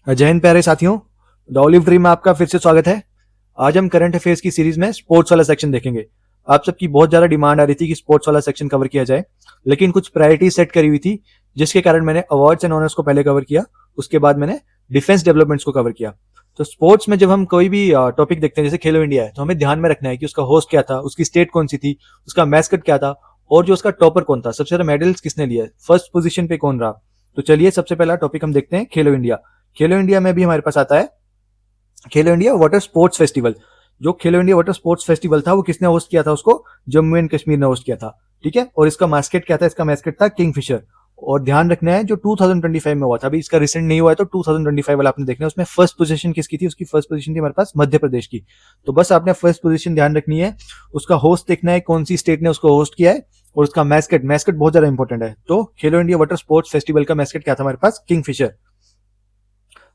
जय हिंद प्यारे साथियों, द ऑलिव ट्री में आपका फिर से स्वागत है। आज हम करंट अफेयर्स की सीरीज में स्पोर्ट्स वाला सेक्शन देखेंगे। आप सबकी बहुत ज्यादा डिमांड आ रही थी कि स्पोर्ट्स वाला सेक्शन कवर किया जाए, लेकिन कुछ प्रायोरिटी सेट करी हुई थी, जिसके कारण मैंने अवार्ड्स एंड ऑनर्स को पहले कवर किया, उसके बाद मैंने डिफेंस डेवलपमेंट्स को कवर किया। तो स्पोर्ट्स में जब हम कोई भी टॉपिक देखते हैं, जैसे खेलो इंडिया है, तो हमें ध्यान में रखना है कि उसका होस्ट क्या था, उसकी स्टेट कौन सी थी, उसका मैस्कट क्या था, और जो उसका टॉपर कौन था, सबसे ज्यादा मेडल्स किसने लिया, फर्स्ट पोजीशन पे कौन रहा। तो चलिए सबसे पहला टॉपिक हम देखते हैं, खेलो इंडिया। खेलो इंडिया में भी हमारे पास आता है खेलो इंडिया वाटर स्पोर्ट्स फेस्टिवल। जो खेलो इंडिया वाटर स्पोर्ट्स फेस्टिवल था वो किसने होस्ट किया था, उसको जम्मू एंड कश्मीर ने होस्ट किया था। ठीक है, और इसका मास्केट क्या था, इसका मास्केट था किंगफिशर। और ध्यान रखना है जो 2025 में हुआ था, अभी इसका रिसेंट नहीं हुआ है, तो 2025 वाला आपने देखना है। उसमें फर्स्ट पोजीशन किसकी थी, उसकी फर्स्ट पोजीशन थी हमारे पास मध्य प्रदेश की। तो बस आपने फर्स्ट पोजीशन ध्यान रखनी है, उसका होस्ट देखना है कौन सी स्टेट ने उसको होस्ट किया है, और उसका मैस्केट मैस्केट बहुत ज्यादा इंपॉर्टेंट है। तो खेलो इंडिया वाटर स्पोर्ट्स फेस्टिवल का मैस्केट क्या था हमारे पास, किंगफिशर।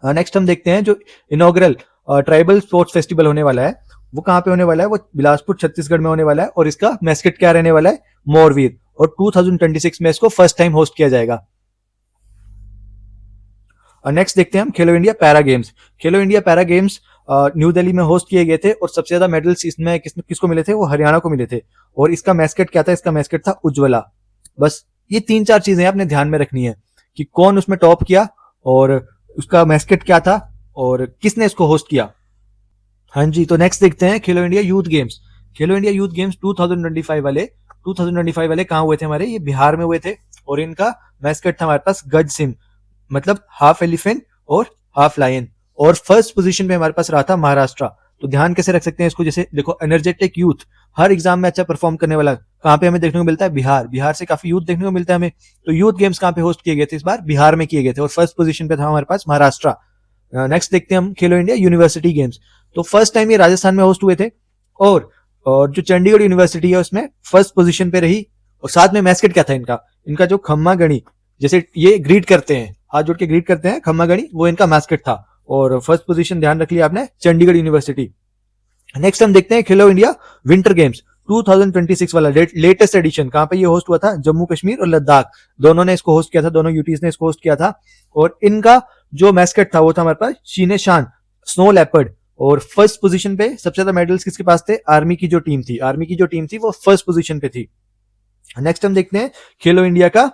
नेक्स्ट हम देखते हैं जो इनॉग्रल ट्राइबल स्पोर्ट्स फेस्टिवल होने वाला है, वो कहाँ पे होने वाला है, वो बिलासपुर छत्तीसगढ़ में होने वाला है, और इसका मैस्केट क्या रहने वाला है, मोरवीर। और 2026 में इसको फर्स्ट टाइम होस्ट किया जाएगा। नेक्स्ट देखते हैं हम खेलो इंडिया पैरा गेम्स। खेलो India para games new Delhi में होस्ट किए गए थे, और सबसे ज्यादा मेडल्स इसमें किसको मिले थे, वो हरियाणा को मिले थे। और इसका मैस्केट क्या था, इसका मैस्केट था उज्ज्वला। बस ये तीन चार चीजें आपने ध्यान में रखनी है कि कौन उसमें टॉप किया, और उसका मैस्केट क्या था, और किसने इसको होस्ट किया। हाँ जी, तो नेक्स्ट देखते हैं खेलो इंडिया यूथ गेम्स। खेलो इंडिया यूथ गेम्स 2025 वाले कहाँ हुए थे हमारे, ये बिहार में हुए थे। और इनका मैस्केट था हमारे पास गज सिम, मतलब हाफ एलिफेंट और हाफ लायन। और फर्स्ट पोजीशन पे हमारे पास रहा था महाराष्ट्र। तो ध्यान कैसे रख सकते हैं इसको, जैसे देखो एनर्जेटिक यूथ, हर एग्जाम में अच्छा परफॉर्म करने वाला कहाँ पे हमें देखने को मिलता है, बिहार। बिहार से काफी यूथ देखने को मिलता है हमें। तो यूथ गेम्स कहाँ पे होस्ट किए गए थे, इस बार बिहार में किए गए थे, और फर्स्ट पोजीशन पे था हमारे पास महाराष्ट्र। नेक्स्ट देखते हैं हम खेलो इंडिया यूनिवर्सिटी गेम्स। तो फर्स्ट टाइम ये राजस्थान में होस्ट हुए थे, और जो चंडीगढ़ यूनिवर्सिटी है उसमें फर्स्ट पोजीशन पे रही। और साथ में मैस्केट क्या था इनका, इनका जो खम्मा गणी, जैसे ये ग्रीट करते हैं, हाथ जोड़ के ग्रीट करते हैं, खम्मा गणी, वो इनका मैस्केट था। और फर्स्ट पोजीशन ध्यान रख लिया आपने, चंडीगढ़ यूनिवर्सिटी। नेक्स्ट हम देखते हैं खेलो इंडिया विंटर गेम्स 2026 वाला लेटेस्ट एडिशन। कहां पे ये होस्ट हुआ था, जम्मू कश्मीर और लद्दाख, दोनों ने इसको होस्ट किया था, दोनों यूटीज ने इसको होस्ट किया था। और इनका जो मैस्केट था वो था हमारे पास शीने शान, स्नो लेपर्ड। और फर्स्ट पोजीशन पे सबसे ज्यादा मेडल्स किसके पास थे, आर्मी की जो टीम थी, आर्मी की जो टीम थी वो फर्स्ट पोजीशन पे थी। नेक्स्ट हम देखते हैं खेलो इंडिया का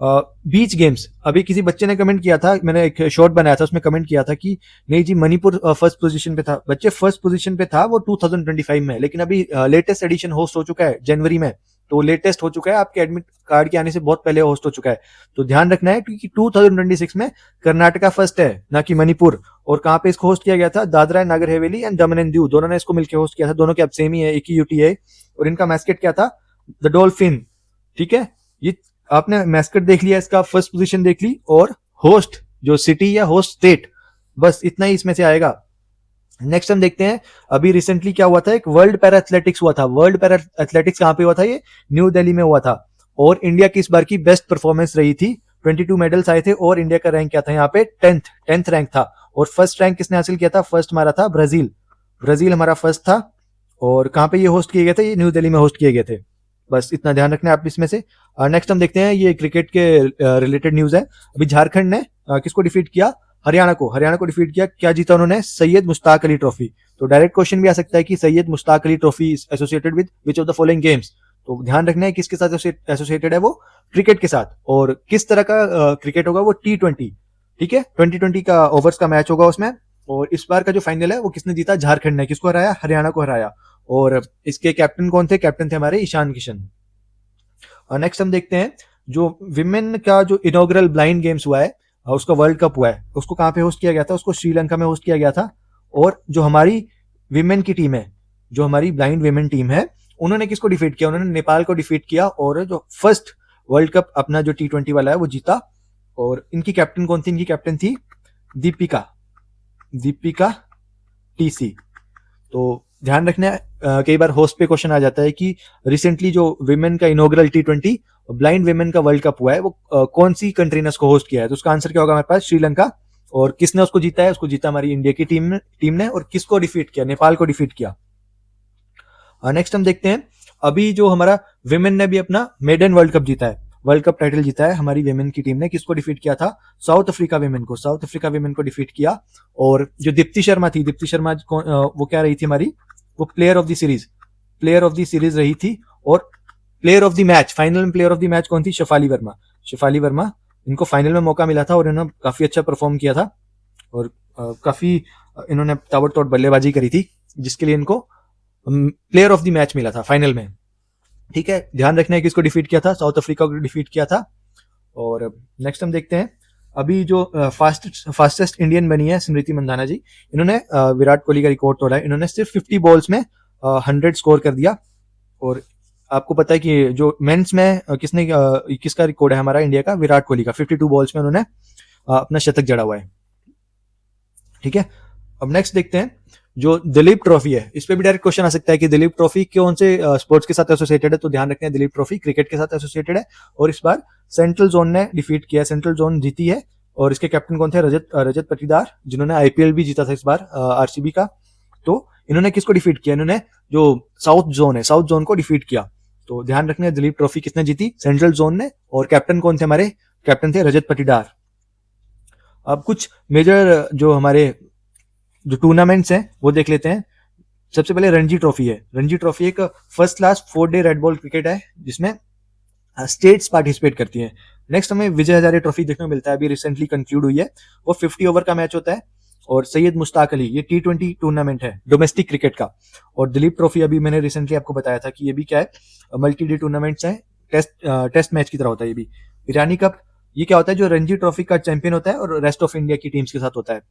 बीच गेम्स। अभी किसी बच्चे ने कमेंट किया था, मैंने एक शॉर्ट बनाया था, उसमें कमेंट किया था कि नहीं जी मणिपुर फर्स्ट पोजीशन पे था। बच्चे फर्स्ट पोजीशन पे था वो 2025 में, लेकिन अभी लेटेस्ट एडिशन होस्ट हो चुका है जनवरी में। तो लेटेस्ट हो चुका है, आपके एडमिट कार्ड के आने से बहुत पहले होस्ट हो चुका है। तो ध्यान रखना है क्योंकि 2026 में कर्नाटका फर्स्ट है, ना कि मणिपुर। और कहाँ पे इसको होस्ट किया गया था, Dadra and Nagar Haveli and Daman and Diu, दोनों ने इसको मिलकर होस्ट किया था। दोनों के अब सेम ही है, एक ही यूटी है। और इनका मैस्केट क्या था, द डॉल्फिन। ठीक है, ये आपने मैस्कट देख लिया, इसका फर्स्ट पोजीशन देख ली, और होस्ट जो सिटी या होस्ट स्टेट, बस इतना ही इसमें से आएगा। नेक्स्ट हम देखते हैं अभी रिसेंटली क्या हुआ था, एक वर्ल्ड पैरा एथलेटिक्स हुआ था। वर्ल्ड पैरा एथलेटिक्स कहां पे हुआ था, ये न्यू दिल्ली में हुआ था। और इंडिया की इस बार की बेस्ट परफॉर्मेंस रही थी, 22 मेडल्स आए थे, और इंडिया का रैंक क्या था यहाँ पे, 10th रैंक था। और फर्स्ट रैंक किसने हासिल किया था, फर्स्ट हमारा था ब्राजील। ब्राजील हमारा फर्स्ट था। और कहां पे ये होस्ट किए गए थे, ये न्यू दिल्ली में होस्ट किए गए थे। बस इतना ध्यान रखना है आप इसमें से। नेक्स्ट हम देखते हैं, ये क्रिकेट के रिलेटेड न्यूज है। अभी झारखंड ने किसको डिफीट किया, हरियाणा को डिफीट किया। क्या जीता उन्होंने, सैयद मुश्ताक अली ट्रॉफी। तो डायरेक्ट क्वेश्चन भी आ सकता है कि Syed Mushtaq Ali trophy associated with which of the following games. तो ध्यान रखना है किसके साथ एसोसिएटेड है, वो क्रिकेट के साथ। और किस तरह का क्रिकेट होगा, वो T20। ठीक है, 2020 का ओवर्स का मैच होगा उसमें। और इस बार का जो फाइनल है वो किसने जीता, झारखंड ने। किसको हराया, हरियाणा को हराया। और इसके कैप्टन कौन थे, कैप्टन थे हमारे ईशान किशन। नेक्स्ट हम देखते हैं जो विमेन का जो इनॉग्रल ब्लाइंड गेम्स हुआ है, उसका वर्ल्ड कप हुआ है, उसको कहाँ पे होस्ट किया गया था, उसको श्रीलंका में होस्ट किया गया था। और जो हमारी विमेन की टीम है, जो हमारी ब्लाइंड विमेन टीम है, उन्होंने किसको डिफीट किया, उन्होंने नेपाल को डिफीट किया। और जो फर्स्ट वर्ल्ड कप अपना जो T20 वाला है वो जीता। और इनकी कैप्टन कौन थी, इनकी कैप्टन थी दीपिका दीपिका TC। तो ध्यान रखना है, कई बार होस्ट पे क्वेश्चन आ जाता है कि रिसेंटली जो विमेन का इनॉग्रल T20 ब्लाइंड विमेन का वर्ल्ड कप हुआ है, वो कौन सी कंट्री ने उसको होस्ट किया है। तो उसका आंसर क्या होगा हमारे पास, श्रीलंका। और किसने उसको जीता है, उसको जीता हमारी इंडिया की टीम ने। और किसको डिफीट किया, नेपाल को डिफीट किया। नेक्स्ट हम देखते हैं, अभी जो हमारा विमेन ने भी अपना मेडन वर्ल्ड कप जीता है, वर्ल्ड कप टाइटल जीता है हमारी वेमेन की टीम ने। किसको डिफीट किया था? साउथ अफ्रीका वेमेन को। साउथ अफ्रीका वेमेन को डिफीट किया। और जो दीप्ति शर्मा थी, दीप्ति शर्मा वो क्या रही थी हमारी? वो player of the series, player of the series रही थी। और player of the match, final में प्लेयर ऑफ द मैच कौन थी? शेफाली वर्मा। शेफाली वर्मा, इनको फाइनल में मौका मिला था और इन्होंने काफी अच्छा परफॉर्म किया था और काफी इन्होंने ताबड़तोड़ बल्लेबाजी करी थी, जिसके लिए इनको प्लेयर ऑफ द मैच मिला था फाइनल में। ठीक है, ध्यान रखना है कि इसको डिफीट किया था, साउथ अफ्रीका को डिफीट किया था। और नेक्स्ट हम देखते हैं अभी जो फास्टेस्ट इंडियन बनी है स्मृति मंदाना जी। इन्होंने विराट कोहली का रिकॉर्ड तोड़ा है। इन्होंने सिर्फ 50 बॉल्स में 100 स्कोर कर दिया। और आपको पता है कि जो मेंस में किसका रिकॉर्ड है हमारा इंडिया का? विराट कोहली का। 52 बॉल्स में उन्होंने अपना शतक जड़ा हुआ है। ठीक है, अब नेक्स्ट देखते हैं जो दिलीप ट्रॉफी है। इस पे भी डायरेक्ट क्वेश्चन आ सकता है कि दिलीप ट्रॉफी कौन से स्पोर्ट्स के साथ एसोसिएटेड है? तो ध्यान रखना है, दिलीप ट्रॉफी क्रिकेट के साथ एसोसिएटेड है और इस बार सेंट्रल जोन ने डिफीट किया, सेंट्रल जोन जीती है। और इसके कैप्टन कौन थे? रजत पाटीदार, जिन्होंने आईपीएल भी जीता था इस बार आरसीबी का। तो इन्होंने किसको डिफीट किया? इन्होंने जो साउथ जोन है, साउथ जोन को डिफीट किया। तो ध्यान रखना है, दिलीप ट्रॉफी किसने जीती? सेंट्रल जोन ने। और कैप्टन कौन थे हमारे? कैप्टन थे रजत पाटीदार। अब कुछ मेजर जो हमारे जो टूर्नामेंट्स हैं वो देख लेते हैं। सबसे पहले रणजी ट्रॉफी है। रणजी ट्रॉफी एक first class 4 day red ball cricket है जिसमें स्टेट्स पार्टिसिपेट करती हैं। नेक्स्ट हमें विजय हजारे ट्रॉफी देखने को मिलता है, अभी रिसेंटली कंक्लूड हुई है। वो 50 ओवर का मैच होता है। और सैयद मुश्ताक अली, ये T20 टूर्नामेंट है डोमेस्टिक क्रिकेट का। और दिलीप ट्रॉफी अभी मैंने रिसेंटली आपको बताया था कि ये भी क्या है? मल्टी डे टूर्नामेंट्स हैं, टेस्ट मैच की तरह होता है ये भी। ईरानी कप, ये क्या होता है? जो रणजी ट्रॉफी का चैंपियन होता है और रेस्ट ऑफ इंडिया की टीम्स के साथ होता है।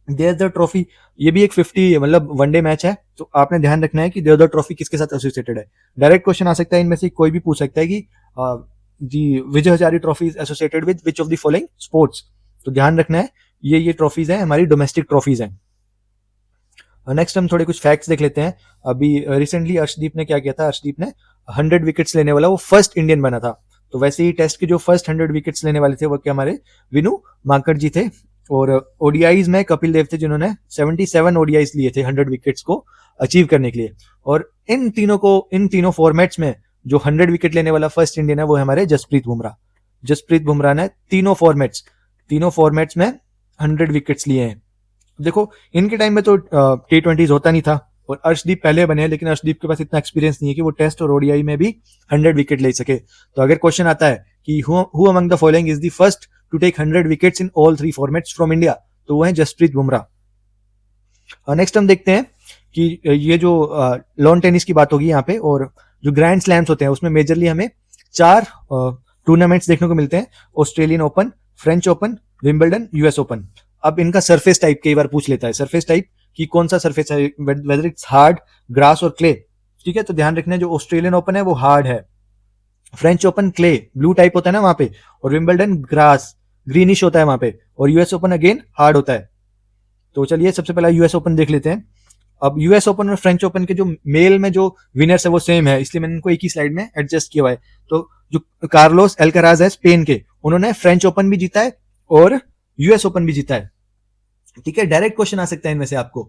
देवधर ट्रॉफी, ये भी एक 50 मतलब वनडे मैच है। तो आपने ध्यान रखना है कि देवधर ट्रॉफी किसके साथ एसोसिएटेड है। डायरेक्ट क्वेश्चन आ सकता है, इनमें से कोई भी पूछ सकता है कि जी Vijay Hazare trophy is associated with which of the following sports. तो ध्यान रखना है, ये ट्रॉफीज हैं हमारी डोमेस्टिक ट्रॉफीज हैं। नेक्स्ट हम थोड़े कुछ फैक्ट्स देख लेते हैं। अभी रिसेंटली अर्शदीप ने क्या किया था? अर्शदीप ने 100 विकेट्स लेने वाला वो फर्स्ट इंडियन बना था। तो वैसे ही टेस्ट के जो फर्स्ट 100 विकेट्स लेने वाले थे वो क्या हमारे विनू मांकड़ जी थे। और ओडीआईज में कपिल देव थे जिन्होंने 77 ओडीआईज लिए थे 100 विकेट्स को अचीव करने के लिए। और इन तीनों फॉर्मेट्स में जो 100 विकेट लेने वाला फर्स्ट इंडियन है वो है हमारे जसप्रीत बुमराह। जसप्रीत बुमराह ने तीनों फॉर्मेट्स में 100 विकेट्स लिए हैं। देखो इनके टाइम में तो T20 होता नहीं था और अर्शदीप पहले बने हैं, लेकिन अर्शदीप के पास इतना एक्सपीरियंस नहीं है कि वो टेस्ट और ओडीआई में भी 100 विकेट ले सके। तो अगर क्वेश्चन आता है कि who among the following is the first to take 100 wickets in all 3 formats from India, तो वो है जसप्रीत बुमराह। नेक्स्ट हम देखते हैं कि ये जो लॉन टेनिस की बात होगी यहाँ पे, और जो ग्रैंड स्लैम्स होते हैं उसमें मेजरली हमें 4 टूर्नामेंट्स देखने को मिलते हैं। Australian open, French open, Wimbledon, US open. अब इनका सरफेस टाइप कई बार पूछ लेता है, सरफेस टाइप कि कौन सा सरफेस है, वेदर इट्स हार्ड, ग्रास और क्ले। ठीक है, तो ध्यान रखना है जो ऑस्ट्रेलियन ओपन है वो हार्ड है, French open clay blue type होता है ना वहां पे, और विंबलडन ग्रास ग्रीनिश होता है वहां पे, और यूएस ओपन अगेन हार्ड होता है। तो चलिए सबसे पहला यूएस ओपन देख लेते हैं। अब यूएस ओपन और फ्रेंच ओपन के जो मेल में जो विनर्स है वो सेम है, इसलिए मैंने इनको एक ही स्लाइड में एडजस्ट किया हुआ है। तो जो कार्लोस अल्काराज है स्पेन के, उन्होंने फ्रेंच ओपन भी जीता है और यूएस ओपन भी जीता है। ठीक है, डायरेक्ट क्वेश्चन आ सकता है इनमें से आपको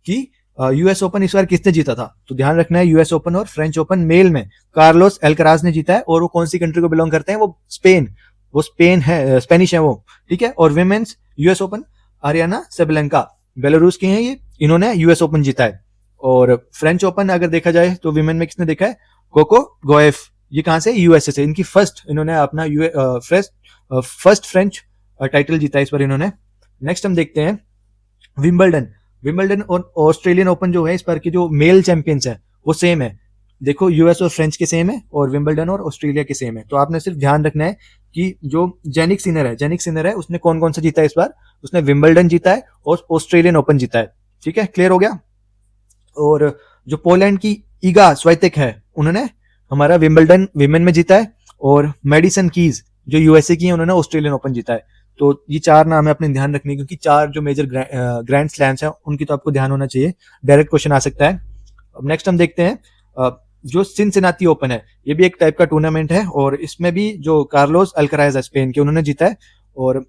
कि यूएस ओपन इस बार किसने जीता था। तो ध्यान रखना है यूएस ओपन और फ्रेंच ओपन मेल में कार्लोस अल्काराज ने जीता है, और वो कौन सी कंट्री को बिलोंग करते हैं? वो स्पेन है, स्पेनिश है वो। ठीक है, और women's US Open Aryna Sabalenka Belarus की हैं ये, इन्होंने यूएस ओपन जीता है। और फ्रेंच ओपन अगर देखा जाए तो विमेन में किसने देखा है? कोको गोएफ, ये कहां से? यूएसए से। इनकी इन्होंने अपना फर्स्ट फ्रेंच टाइटल जीता है इस बार इन्होंने। नेक्स्ट हम देखते हैं विंबलडन और ऑस्ट्रेलियन ओपन जो है इस बार के जो मेल चैंपियंस है वो सेम है। देखो यूएस और फ्रेंच के सेम है और विंबलडन और ऑस्ट्रेलिया के सेम है। तो आपने सिर्फ ध्यान रखना है कि जो जेनिक सिनर है उसने कौन कौन सा जीता है इस बार? उसने विंबलडन जीता है और ऑस्ट्रेलियन ओपन जीता है। ठीक है, क्लियर हो गया। और जो पोलैंड की ईगा स्वाइतेक है, उन्होंने हमारा विंबलडन विमेन में जीता है, और मेडिसन कीज जो यूएसए की है उन्होंने ऑस्ट्रेलियन ओपन जीता है। तो ये 4 नाम है अपने ध्यान रखने, क्योंकि 4 जो मेजर ग्रैंड स्लैम्स हैं उनकी तो आपको ध्यान होना चाहिए, डायरेक्ट क्वेश्चन आ सकता है। अब नेक्स्ट हम देखते हैं जो सिनसिनाटी ओपन है, ये भी एक टाइप का टूर्नामेंट है, और इसमें भी जो कार्लोस अल्काराज है स्पेन के, उन्होंने जीता है, और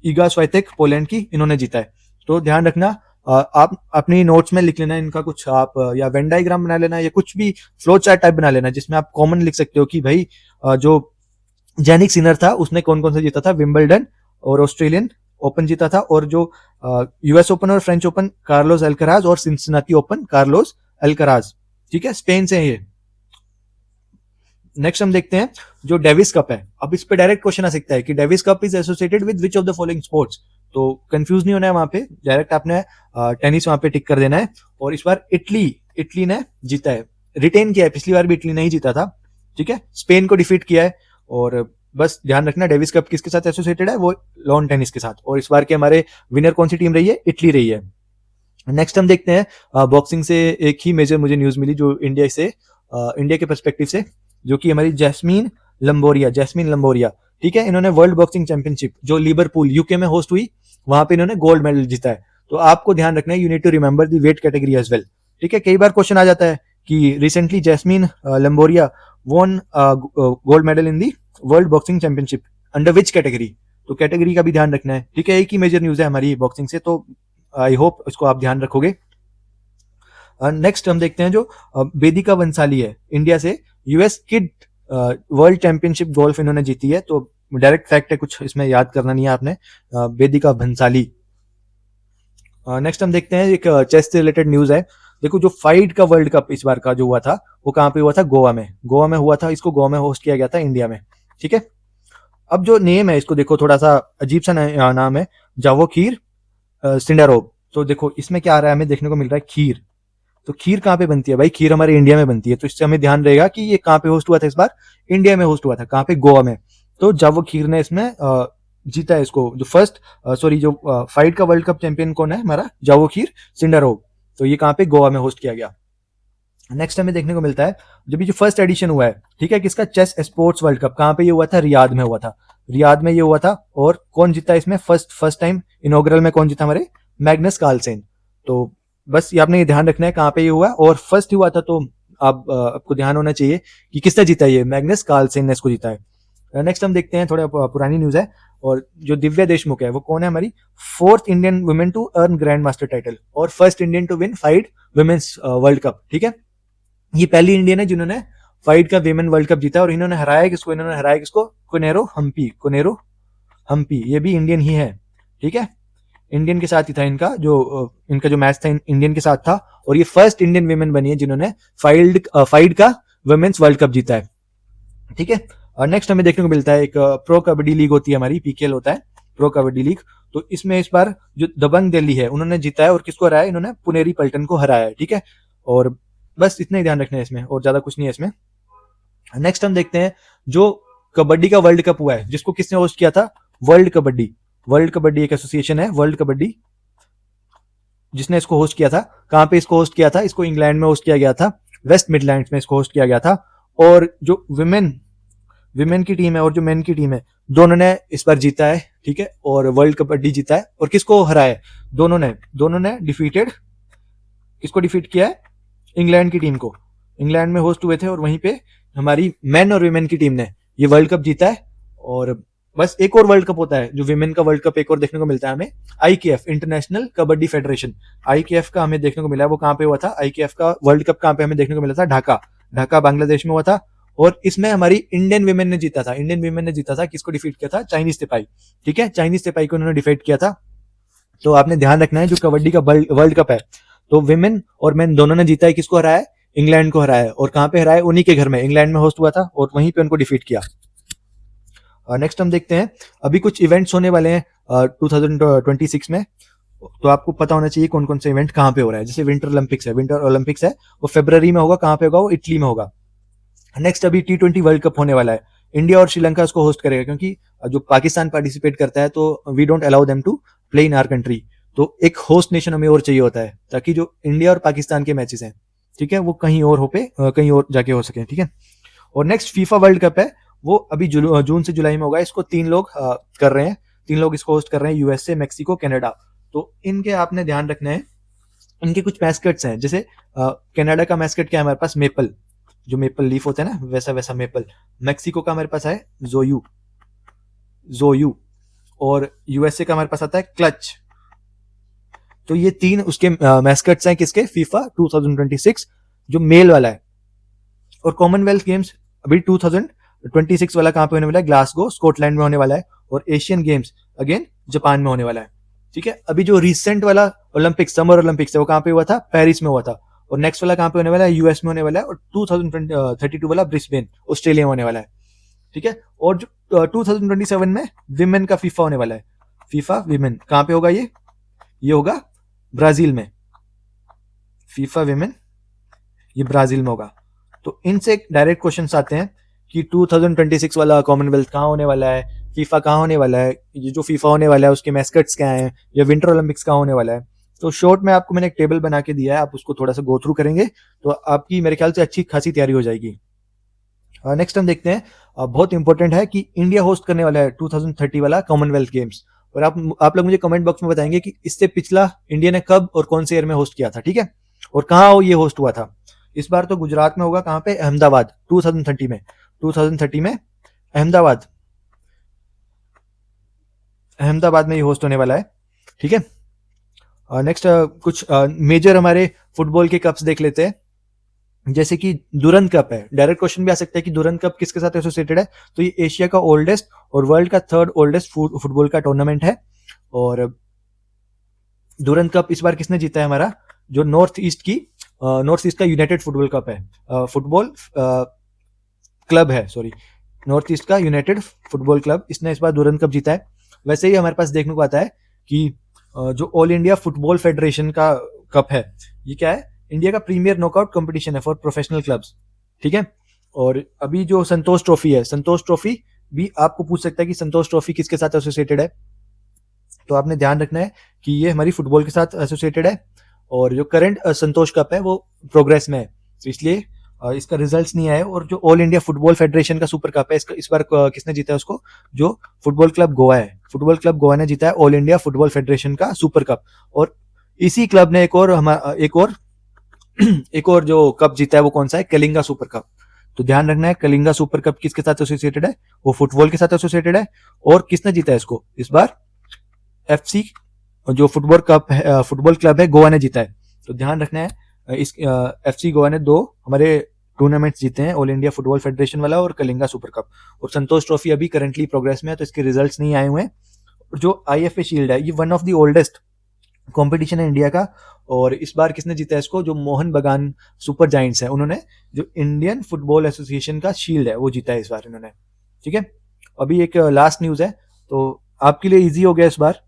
ईगा स्वाइतेक पोलैंड की, इन्होंने जीता है। तो ध्यान रखना, आप अपनी नोट्स में लिख लेना इनका कुछ, आप या वेन डायग्राम बना लेना या कुछ भी फ्लो चार्ट टाइप बना लेना जिसमें आप कॉमन लिख सकते हो कि भाई जो जैनिक सिनर था, उसने कौन कौन सा जीता था, विंबलडन और ऑस्ट्रेलियन ओपन जीता था, और जो यूएस ओपन और फ्रेंच ओपन कार्लोस अल्कराज, और सिंसिनाटी ओपन कार्लोस अल्कराज। ठीक है, स्पेन से है ये। नेक्स्ट हम देखते हैं जो डेविस कप है। अब इस पे डायरेक्ट क्वेश्चन आ सकता है कि Davis cup is associated with which of the following sports. तो कंफ्यूज नहीं होना है वहां पे, डायरेक्ट आपने टेनिस वहां पे टिक कर देना है। और इस बार इटली ने जीता है, रिटेन किया है, पिछली बार भी इटली नहीं जीता था। ठीक है, स्पेन को डिफीट किया है। और बस ध्यान रखना डेविस कप किसके साथ एसोसिएटेड है, वो लॉन टेनिस के साथ। और इस बार के हमारे विनर कौन सी टीम रही है, इटली रही है। नेक्स्ट हम देखते हैं बॉक्सिंग से एक ही मेजर मुझे न्यूज मिली जो इंडिया के पर्सपेक्टिव से, जो कि हमारी जैस्मीन लंबोरिया। ठीक है, इन्होंने वर्ल्ड बॉक्सिंग चैंपियनशिप जो लिवरपूल यूके में होस्ट हुई, वहां पे इन्होंने गोल्ड मेडल जीता है। तो आपको ध्यान रखना है, you need to remember the weight category as well. ठीक है, कई बार क्वेश्चन आ जाता है कि recently Jaismine Lamboria won gold medal in the world boxing championship under which category. तो कैटेगरी का भी ध्यान रखना है। ठीक है, एक ही मेजर न्यूज है हमारी बॉक्सिंग से, तो आई होप इसको आप ध्यान रखोगे। नेक्स्ट हम देखते हैं जो वेदिका बंसाली है इंडिया से, US kid world championship golf इन्होंने जीती है। तो डायरेक्ट फैक्ट है, कुछ इसमें याद करना नहीं है आपने, वेदिका बंसाली। नेक्स्ट हम देखते हैं एक चेस से रिलेटेड न्यूज है। देखो, जो फाइट का वर्ल्ड कप इस बार का जो हुआ था, वो कहाँ पे हुआ था, गोवा में हुआ था। इसको गोवा में होस्ट किया गया था, इंडिया में। ठीक है, अब जो नेम है इसको देखो, थोड़ा सा अजीब सा नाम है, जावोखीर सिंडारोव। तो देखो इसमें क्या आ रहा है, हमें देखने को मिल रहा है खीर। तो खीर कहाँ पे बनती है भाई, खीर हमारे इंडिया में बनती है। तो इससे हमें ध्यान रहेगा कि ये कहाँ पे होस्ट हुआ था इस बार, इंडिया में होस्ट हुआ था। कहाँ पे, गोवा में। तो जावो खीर ने इसमें जीता है इसको, जो जो फाइट का वर्ल्ड कप चैंपियन कौन है हमारा, जावो खीर सिंडारोव। तो ये कहाँ पे, गोवा में होस्ट किया गया। नेक्स्ट हमें देखने को मिलता है जब ये जो फर्स्ट एडिशन हुआ है, ठीक है, किसका, चेस स्पोर्ट्स वर्ल्ड कप, कहाँ पे ये हुआ था, रियाद में हुआ था। रियाद में ये हुआ था। और कौन जीता इसमें, फर्स्ट टाइम इनॉग्रल में कौन जीता हमारे, मैग्नस कार्लसेन। तो बस ये आपने ये ध्यान रखना है कहाँ पे ये हुआ, और फर्स्ट हुआ था। तो आपको ध्यान होना चाहिए कि किसने जीता, ये मैग्नस कार्लसेन ने इसको जीता है। नेक्स्ट हम देखते हैं, थोड़ा पुरानी न्यूज है। और जो दिव्या देशमुख है वो कौन है हमारी, fourth Indian women to earn grandmaster title, और first Indian to win FIDE women's world cup. ठीक है, ये पहली इंडियन है जिन्होंने फाइट का विमेन वर्ल्ड कप जीता। और इन्होंने हराया किसको, कोनेरो हम्पी, ये भी इंडियन ही है। ठीक है, इंडियन के साथ ही था इनका जो मैच था इंडियन के साथ था। और ये फर्स्ट इंडियन विमेन बनी है जिन्होंने फाइट का वुमेन्स वर्ल्ड कप जीता है। ठीक है, और नेक्स्ट हमें देखने को मिलता है एक प्रो कबड्डी लीग होती है हमारी, पीकेएल होता है, प्रो कबड्डी लीग। तो इसमें इस बार जो दबंग दिल्ली है उन्होंने जीता है, और किसको हराया, इन्होंने पुनेरी पल्टन को हराया है। ठीक है, और बस इतना ही ध्यान रखना है इसमें, और ज्यादा कुछ नहीं है इसमें। नेक्स्ट हम देखते हैं जो कबड्डी का वर्ल्ड कप हुआ है, जिसको किसने होस्ट किया था, वर्ल्ड कबड्डी एक एसोसिएशन है, वर्ल्ड कबड्डी, जिसने इसको होस्ट किया था। कहां पे इसको होस्ट किया था, इसको इंग्लैंड में होस्ट किया गया था, वेस्ट मिडलैंड्स में इसको होस्ट किया गया था। और जो विमेन की टीम है और जो मेन की टीम है, दोनों ने इस बार जीता है। ठीक है, और वर्ल्ड कबड्डी जीता है। और किसको हराया है, दोनों ने किसको डिफीट किया है, इंग्लैंड की टीम को। इंग्लैंड में होस्ट हुए थे, और वहीं पे हमारी मेन और विमेन की टीम ने ये वर्ल्ड कप जीता है। और बस एक और वर्ल्ड कप होता है जो विमेन का वर्ल्ड कप एक और देखने को मिलता है हमें, आईकेएफ, इंटरनेशनल कबड्डी फेडरेशन, आईकेएफ का हमें देखने को मिला है। वो कहाँ पे हुआ था, आईकेएफ का वर्ल्ड कप कहाँ पे हमें देखने को मिला था, ढाका बांग्लादेश में हुआ था। और इसमें हमारी इंडियन विमेन ने जीता था। किसको डिफीट किया था, चाइनीज तिपाई। ठीक है, चाइनीज तिपाई को उन्होंने डिफीट किया था। तो आपने ध्यान रखना है जो कबड्डी का वर्ल्ड कप है, तो विमेन और मेन दोनों ने जीता है। किसको हराया है, इंग्लैंड को हराया है। और कहां पे हराया है, उन्हीं के घर में, इंग्लैंड में होस्ट हुआ था, और वहीं पे उनको डिफीट किया। नेक्स्ट हम देखते हैं, अभी कुछ इवेंट्स होने वाले हैं 2026 में। तो आपको पता होना चाहिए कौन कौन से इवेंट कहां पे हो रहा है। जैसे विंटर ओलंपिक्स है, वो फरवरी में होगा। कहां पे होगा, वो इटली में होगा। नेक्स्ट अभी T20 वर्ल्ड कप होने वाला है, इंडिया और श्रीलंका उसको होस्ट करेगा, क्योंकि जो पाकिस्तान पार्टिसिपेट करता है तो we don't allow them to play in our country. तो एक होस्ट नेशन हमें और चाहिए होता है, ताकि जो इंडिया और पाकिस्तान के मैचेस हैं, ठीक है, वो कहीं और जाके हो सके। ठीक है, और नेक्स्ट फीफा वर्ल्ड कप है, वो अभी जून से जुलाई में होगा। इसको 3 लोग कर रहे हैं, 3 लोग इसको होस्ट कर रहे हैं, यूएसए, मैक्सिको, कनाडा। तो इनके आपने ध्यान रखना है, इनके कुछ मैस्कट्स हैं। जैसे कनाडा का मैस्कट क्या है हमारे पास, मेपल, जो मेपल लीफ होता है ना, वैसा मेपल। मैक्सिको का हमारे पास है जोयू, और यूएसए का हमारे पास आता है क्लच। तो ये 3 उसके मैस्कट्स हैं किसके, फीफा 2026 जो मेल वाला है। और कॉमनवेल्थ गेम्स अभी 26 वाला कहाँ पे होने वाला है, ग्लासगो स्कॉटलैंड में होने वाला है। और एशियन गेम्स अगेन जापान में होने वाला है। ठीक है, अभी जो रिसेंट वाला ओलंपिक्स, समर ओलंपिक्स है, वो कहाँ पे हुआ था, पेरिस में हुआ था। और नेक्स्ट वाला कहाँ पे होने वाला है, यूएस में होने वाला है। और 2032 वाला ब्रिस्बेन ऑस्ट्रेलिया में होने वाला है। ठीक है, और जो 2027 में विमेन का फीफा होने वाला है, फीफा विमेन कहाँ पे होगा, ये होगा ब्राजील में। फीफा विमेन ये ब्राजील में होगा। तो इनसे डायरेक्ट क्वेश्चंस आते हैं कि 2026 वाला कॉमनवेल्थ कहाँ होने वाला है, फीफा कहाँ होने वाला है, ये जो फीफा होने वाला है उसके मैस्कट्स क्या हैं, या विंटर ओलंपिक्स कहाँ होने वाला है। तो शॉर्ट में आपको मैंने एक टेबल बना के दिया है, आप उसको थोड़ा सा गो थ्रू करेंगे तो आपकी मेरे ख्याल से अच्छी खासी तैयारी हो जाएगी। नेक्स्ट हम देखते हैं, बहुत इंपॉर्टेंट है कि इंडिया होस्ट करने वाला है 2030 वाला कॉमनवेल्थ गेम्स। और आप लोग मुझे कमेंट बॉक्स में बताएंगे कि इससे पिछला इंडिया ने कब और कौन से ईयर में होस्ट किया था। ठीक है, और कहाँ ये होस्ट हुआ था। इस बार तो गुजरात में होगा, कहाँ पे, अहमदाबाद। 2030 में अहमदाबाद में ये होस्ट होने वाला है। ठीक है, नेक्स्ट कुछ मेजर हमारे फुटबॉल के कप्स देख लेते हैं। जैसे कि दुरंत कप है, डायरेक्ट क्वेश्चन भी आ सकता है कि दुरंत कप किसके साथ एसोसिएटेड है। तो ये एशिया का ओल्डेस्ट और वर्ल्ड का 3rd ओल्डेस्ट फुटबॉल का टूर्नामेंट है। और दुरंत कप इस बार किसने जीता है, हमारा जो नॉर्थ ईस्ट का यूनाइटेड फुटबॉल कप है, फुटबॉल क्लब है, सॉरी, नॉर्थ ईस्ट का यूनाइटेड फुटबॉल क्लब, इसने इस बार दुरंत कप जीता है। वैसे ही हमारे पास देखने को आता है कि जो ऑल इंडिया फुटबॉल फेडरेशन का कप है, ये क्या है, इंडिया का प्रीमियर नॉकआउट कंपटीशन है फॉर प्रोफेशनल क्लब्स। ठीक है, और अभी जो संतोष ट्रॉफी है, संतोष ट्रॉफी भी आपको पूछ सकता है कि संतोष ट्रॉफी किसके साथ एसोसिएटेड है। तो आपने ध्यान रखना है कि ये हमारी फुटबॉल के साथ एसोसिएटेड है। और जो करंट संतोष कप है वो प्रोग्रेस में है, तो इसलिए इसका रिजल्ट्स नहीं आया। और जो ऑल इंडिया फुटबॉल फेडरेशन का सुपर कप है, इस बार किसने जीता है उसको, जो फुटबॉल क्लब गोवा है, फुटबॉल क्लब गोवा ने जीता है ऑल इंडिया फुटबॉल फेडरेशन का सुपर कप। और इसी क्लब ने एक और जो कप जीता है वो कौन सा है, कलिंगा सुपर कप। तो ध्यान रखना है, कलिंगा सुपर कप किसके साथ एसोसिएटेड है, वो फुटबॉल के साथ एसोसिएटेड है। और किसने जीता है इसको, इस बार FC जो फुटबॉल क्लब है गोवा ने जीता है। तो ध्यान रखना है, इस FC गोवा ने 2 हमारे टूर्नामेंट्स जीते हैं, ऑल इंडिया फुटबॉल फेडरेशन वाला और कलिंगा सुपर कप। और संतोष ट्रॉफी अभी करंटली प्रोग्रेस में है, तो इसके रिजल्ट्स नहीं आए हुए हैं। जो IFA शील्ड है, ये one of the oldest competition है इंडिया का। और इस बार किसने जीता है इसको, जो मोहन बगान सुपर जायंट्स है, उन्होंने जो इंडियन फुटबॉल एसोसिएशन का शील्ड है वो जीता है इस बार इन्होंने। ठीक है, अभी एक लास्ट न्यूज है, तो आपके लिए इजी हो गया इस बार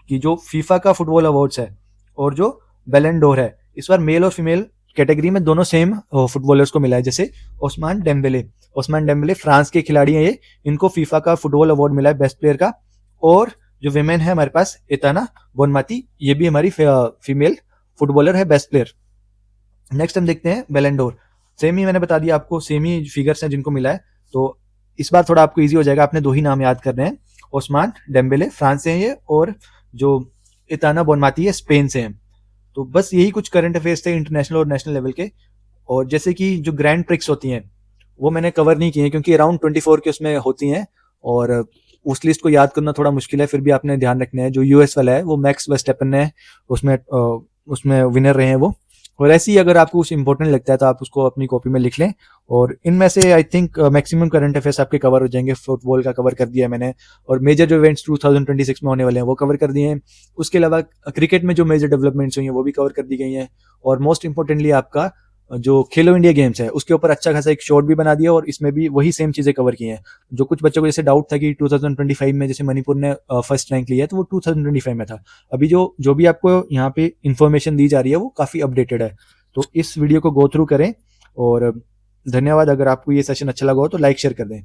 कि जो फीफा का फुटबॉल अवार्ड्स है और जो बैलन डोर है, इस बार मेल और फीमेल कैटेगरी में दोनों सेम फुटबॉलर्स को मिला है। जैसे ओस्मान डेम्बेले फ्रांस के खिलाड़ी हैं ये, इनको फीफा का फुटबॉल अवार्ड मिला है बेस्ट प्लेयर का। और जो विमेन है हमारे पास एताना बोनमाती, ये भी हमारी फीमेल फुटबॉलर है बेस्ट प्लेयर। नेक्स्ट हम देखते हैं बैलन डोर, सेम ही मैंने बता दिया आपको, सेम ही फिगर्स हैं जिनको मिला है। तो इस बार थोड़ा आपको इजी हो जाएगा, आपने 2 ही नाम याद करने हैं, ओस्मान डेम्बेले फ्रांस से हैं ये, और जो एताना बोनमाती है स्पेन से हैं। तो बस यही कुछ करंट अफेयर्स थे इंटरनेशनल और नेशनल लेवल के। और जैसे कि जो ग्रैंड प्रिक्स होती हैं वो मैंने कवर नहीं किए हैं, क्योंकि अराउंड 24 के उसमें होती हैं और उस लिस्ट को याद करना थोड़ा मुश्किल है। फिर भी आपने ध्यान रखना है, जो US वाला है वो मैक्स वर्स्टेपन है, उसमें विनर रहे हैं वो। और ऐसे ही अगर आपको कुछ इंपॉर्टेंट लगता है तो आप उसको अपनी कॉपी में लिख लें। और इनमें से I think maximum current affairs आपके कवर हो जाएंगे। फुटबॉल का कवर कर दिया है मैंने, और मेजर जो इवेंट्स 2026 में होने वाले हैं वो कवर कर दिए हैं। उसके अलावा क्रिकेट में जो मेजर डेवलपमेंट्स हुई हैं वो भी कवर कर दी गई हैं। और मोस्ट इंपॉर्टेंटली आपका जो खेलो इंडिया गेम्स है उसके ऊपर अच्छा खासा एक शॉर्ट भी बना दिया, और इसमें भी वही सेम चीजें कवर की हैं। जो कुछ बच्चों को जैसे डाउट था कि 2025 में जैसे मणिपुर ने फर्स्ट रैंक लिया है, तो वो 2025 में था। अभी जो भी आपको यहाँ पे इंफॉर्मेशन दी जा रही है वो काफी अपडेटेड है। तो इस वीडियो को गो थ्रू करें, और धन्यवाद। अगर आपको ये सेशन अच्छा लगा हो तो लाइक शेयर कर दें।